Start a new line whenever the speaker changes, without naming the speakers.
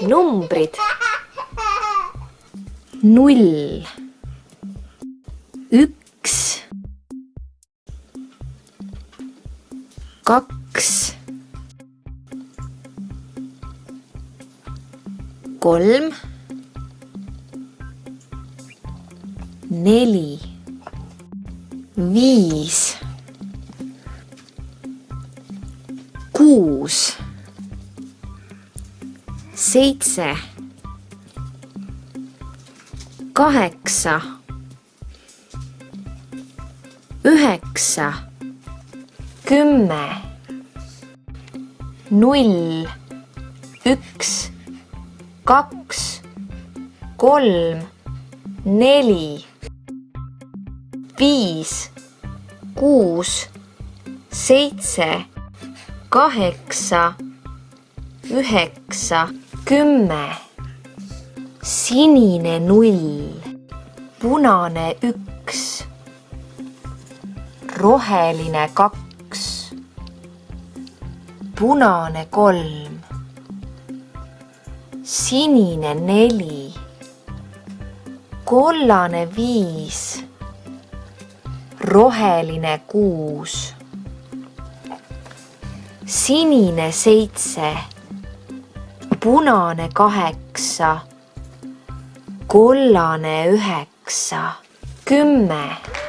Numbrid 0, 1, 2, 3, 4, 5, 6, 7, 8, 9, 10, 0, 1, 2, 3, 4, 5, 6, 7, 8, 9, 10. Sinine 0, punane 1, roheline 2, punane 3, sinine 4, kollane 5, roheline 6, sinine 7, punane 8, kollane 9, 10.